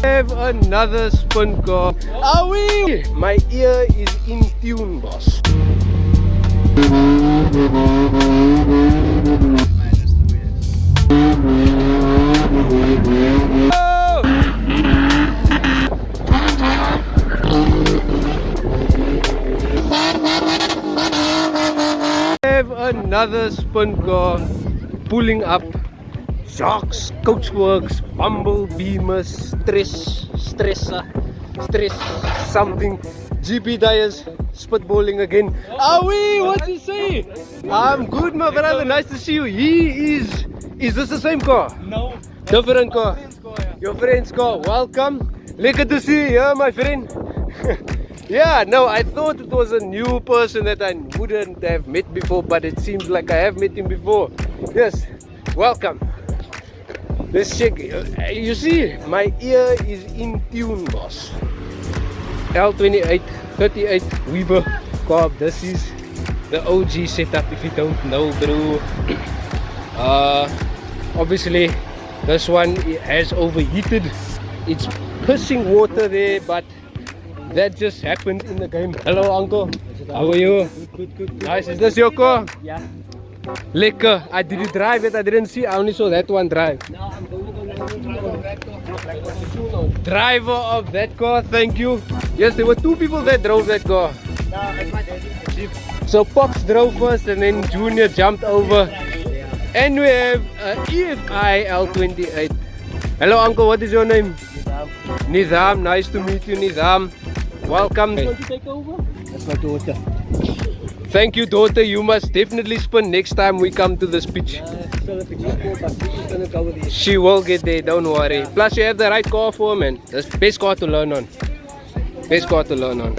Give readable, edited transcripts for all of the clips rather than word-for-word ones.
Have another spin car. Are we? My ear is in tune, boss. Oh! Have another spin car pulling up. Jocks, Coachworks, Bumble, Beamer, Stress, something. GP tires, spitballing again. Are we? What do you say? I'm good, my brother. Nice to see you. He is. Is this the same car? No. Different car. Your friend's car. Welcome. Lekker to see you, my friend. Yeah, no, I thought it was a new person that I wouldn't have met before, but it seems like I have met him before. Yes, welcome. Let's check. You see, my ear is in tune, boss. L28, 38 Weber carb. This is the OG setup if you don't know, bro. Obviously, this one has overheated. It's pissing water there, but that just happened in the game. Hello, uncle. How are you? Good. Nice. Is this your car? Yeah. Lekker. I didn't drive it. I didn't see. I only saw that one drive. Now I'm going to that car. Driver of that car. Thank you. Yes, there were two people that drove that car. So Pops drove first, and then Junior jumped over. And we have EFI L28. Hello, uncle. What is your name? Nizam. Nice to meet you, Nizam. Welcome. Want to take over? That's my daughter. Thank you, daughter. You must definitely spin next time we come to this pitch. She will get there, don't worry. Plus, you have the right car for her, man. That's the best car to learn on. Best car to learn on.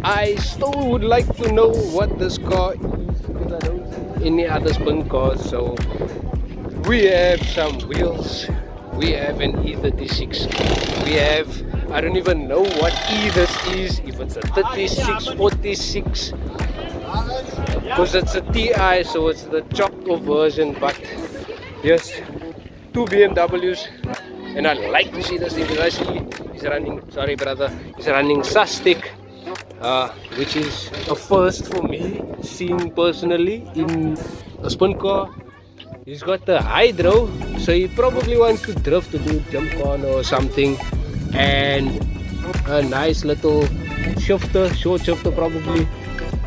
I still would like to know what this car is, because I don't see any other spin cars. So we have some wheels. We have an E36. We have, I don't even know what E this is, if it's a 36, 46, because it's a TI, so it's the chopped off version. But yes, two BMWs, and I like to see this thing because I see he's running, sorry brother, he's running Sustic, which is a first for me, seeing personally in a spin car. He's got the hydro, so he probably wants to drift to do jump corner or something, and a nice little shifter, short shifter probably,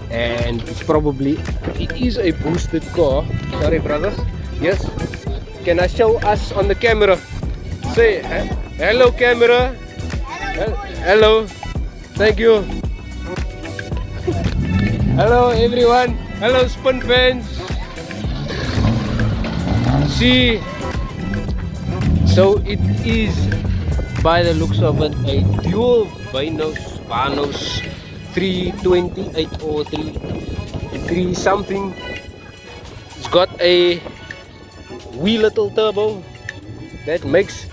and it's probably, it is a boosted car. Sorry brother. Yes, can I show us on the camera? Say hello camera. Hello, thank you. Hello everyone. Hello spin fans. See, so it is, by the looks of it, a dual Vanos 328 or 3 something. It's got a wee little turbo that makes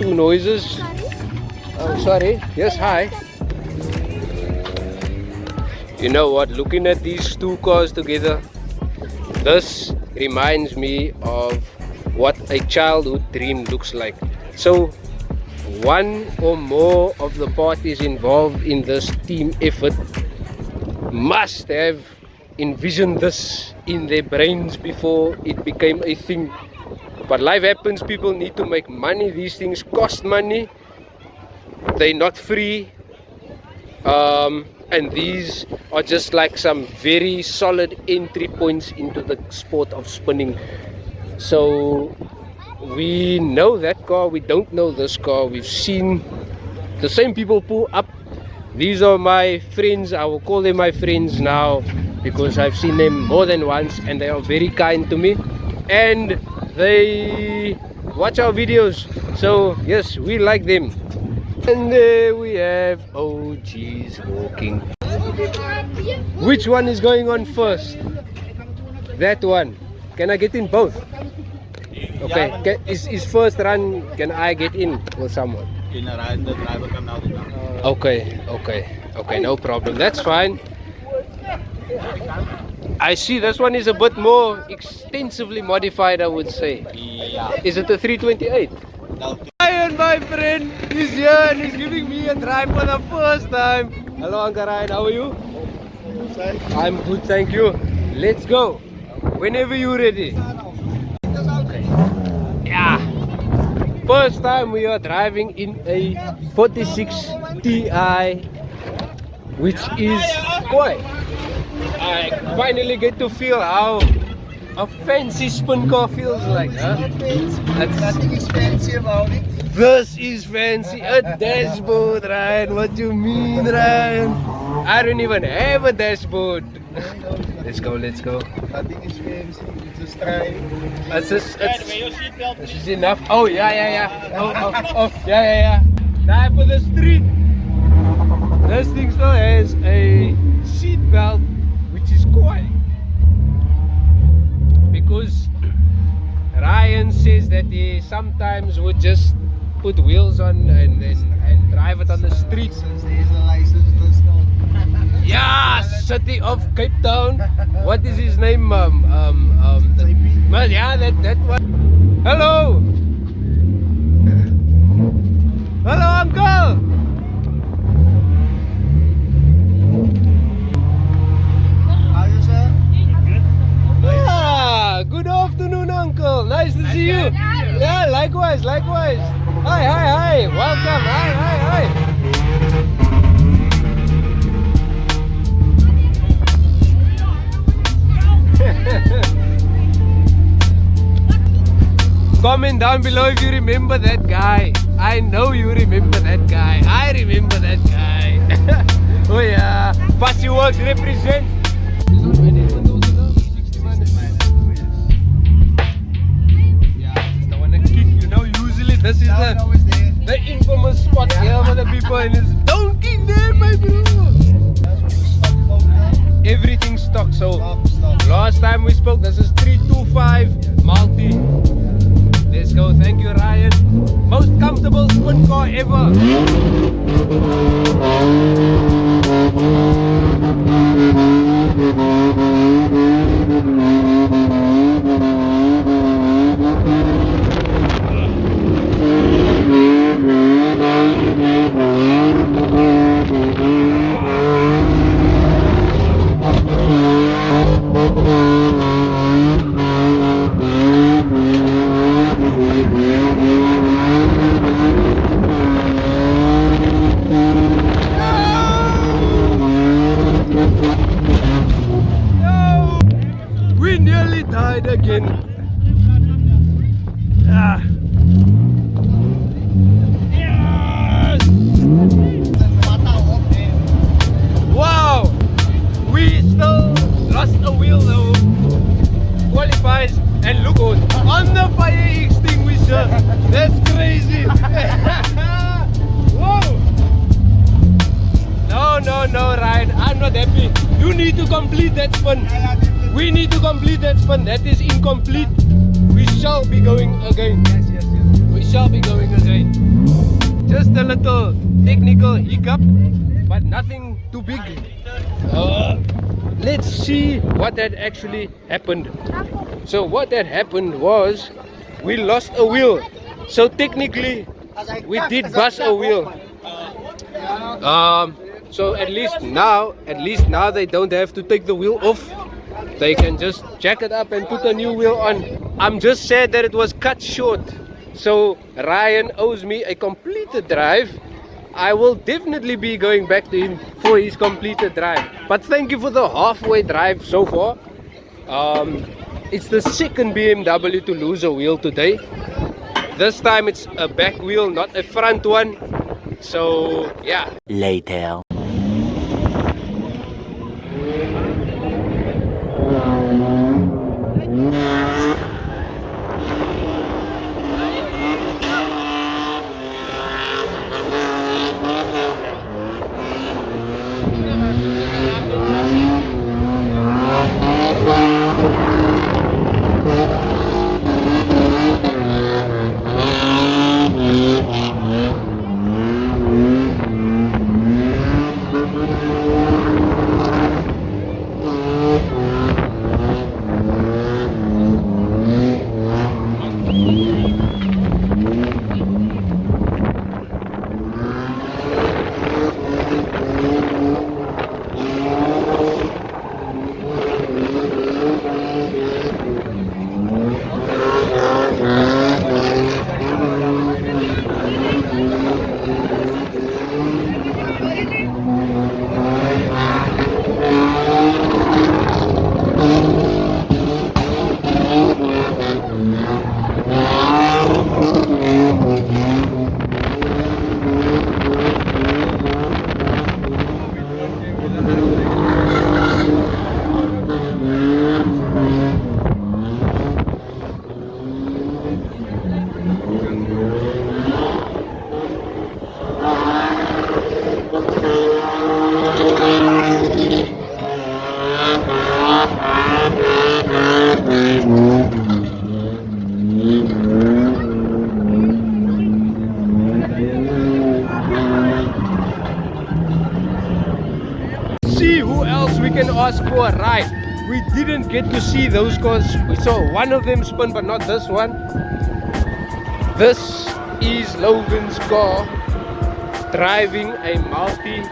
noises. Oh, sorry. Yes, hi. You know what? Looking at these two cars together, this reminds me of what a childhood dream looks like. So one or more of the parties involved in this team effort must have envisioned this in their brains before it became a thing. But life happens, people need to make money, these things cost money, they're not free, and these are just like some very solid entry points into the sport of spinning. So we know that car, we don't know this car. We've seen the same people pull up. These are my friends. I will call them my friends now because I've seen them more than once, and they are very kind to me, and they watch our videos. So yes, we like them. And there we have OGs walking. Which one is going on first? That one. Can I get in both? Okay. Is first run, can I get in with someone? The driver come out. Okay, no problem. That's fine. I see this one is a bit more extensively modified, I would say. Yeah. Is it a 328? No. Tire Ryan, my friend, is here and he's giving me a drive for the first time. Hello, Uncle Ryan, how are you? I'm good, thank you. Let's go. Whenever you're ready. Yeah. First time we are driving in a 46 Ti, which is quite. I finally get to feel how a fancy spin car feels like, huh? Nothing is fancy about it. This is fancy. A dashboard, Ryan. What you mean, Ryan? I don't even have a dashboard. Let's go, let's go. Nothing is fancy. It's just try. This is enough. Oh, yeah. Oh, yeah. Now for the street. This thing still has a seat belt, which is quite. Because Ryan says that he sometimes would just put wheels on and drive it on the street. Since there's a license, there's no. Yeah, city of Cape Town. What is his name? Well, yeah, that one. Hello. Hello, uncle. How are you, sir? Ah, good afternoon, uncle. Nice to see you. Yeah, likewise. Hi. Welcome. Hi. Comment down below if you remember that guy. I know you remember that guy. I remember that guy. Oh yeah. Fussy Works represent. This is the infamous spot here for the people and it's don't kick there, my bro. Everything stock. So last time we spoke, this is 325 multi. Let's go. Thank you, Ryan. Most comfortable spin car ever. We nearly died again. Ah. Yes. Wow. We still lost a wheel though. Qualifies and look on the fire extinguisher. That's crazy. Whoa. No, Ryan. I'm not happy. You need to complete that spin. We need to complete that spin. That is incomplete. We shall be going again. Yes. We shall be going again. Just a little technical hiccup, but nothing too big. Let's see what had actually happened. So what had happened was we lost a wheel. So technically we did bust a wheel. So at least now they don't have to take the wheel off. They can just jack it up and put a new wheel on. I'm just sad that it was cut short. So Ryan owes me a completed drive. I will definitely be going back to him for his completed drive. But thank you for the halfway drive so far. It's the second BMW to lose a wheel today. This time it's a back wheel, not a front one. So yeah. Later. See who else we can ask for a ride. We didn't get to see those cars. We saw one of them spin, but not this one. This is Logan's car driving a multi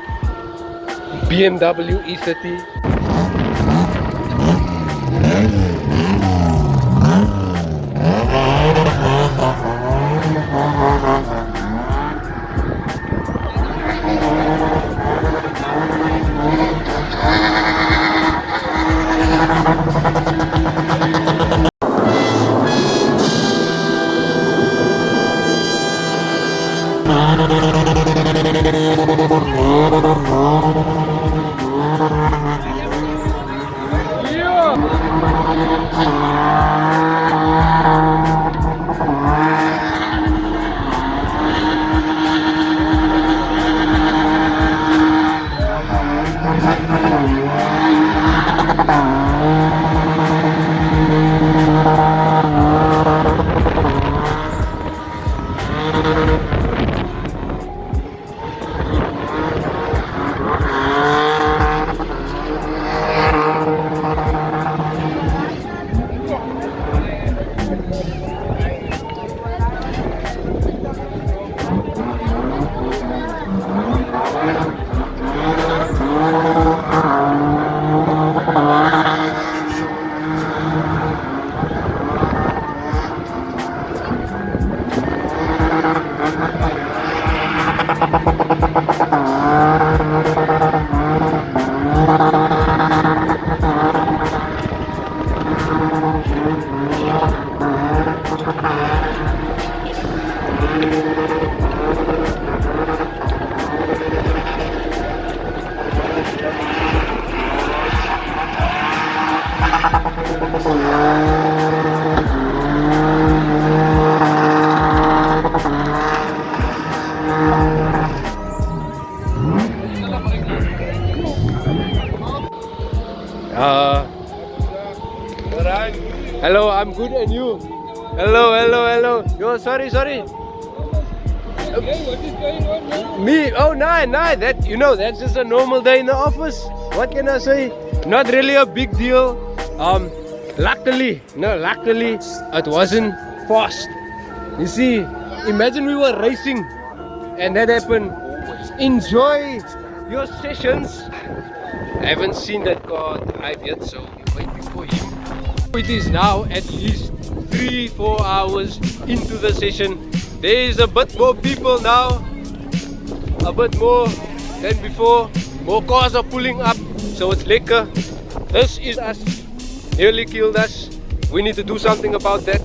BMW E30. Hello, I'm good, and you? Hello. Yo, sorry. Okay, what is going on now? Me? Oh, nah. That, you know, that's just a normal day in the office. What can I say? Not really a big deal. Luckily, it wasn't fast. You see, imagine we were racing and that happened. Enjoy your sessions. I haven't seen that car drive yet, so we're waiting for him. It is now at least 3-4 hours into the session. There is a bit more people now, a bit more than before. More cars are pulling up, so it's lekker. This is us, nearly killed us. We need to do something about that,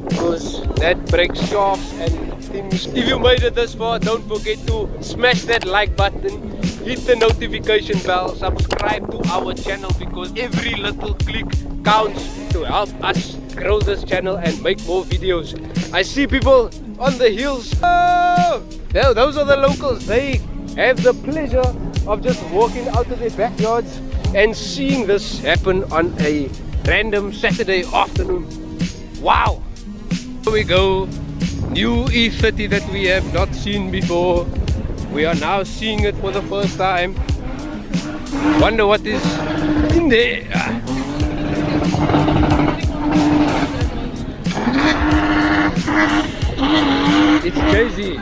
because that breaks shafts and things. If you made it this far, don't forget to smash that like button, hit the notification bell, subscribe to our channel, because every little click counts to help us grow this channel and make more videos. I see people on the hills. Oh, those are the locals. They have the pleasure of just walking out of their backyards and seeing this happen on a random Saturday afternoon. Wow! Here we go. New E30 that we have not seen before. We are now seeing it for the first time. Wonder what is in there. It's crazy.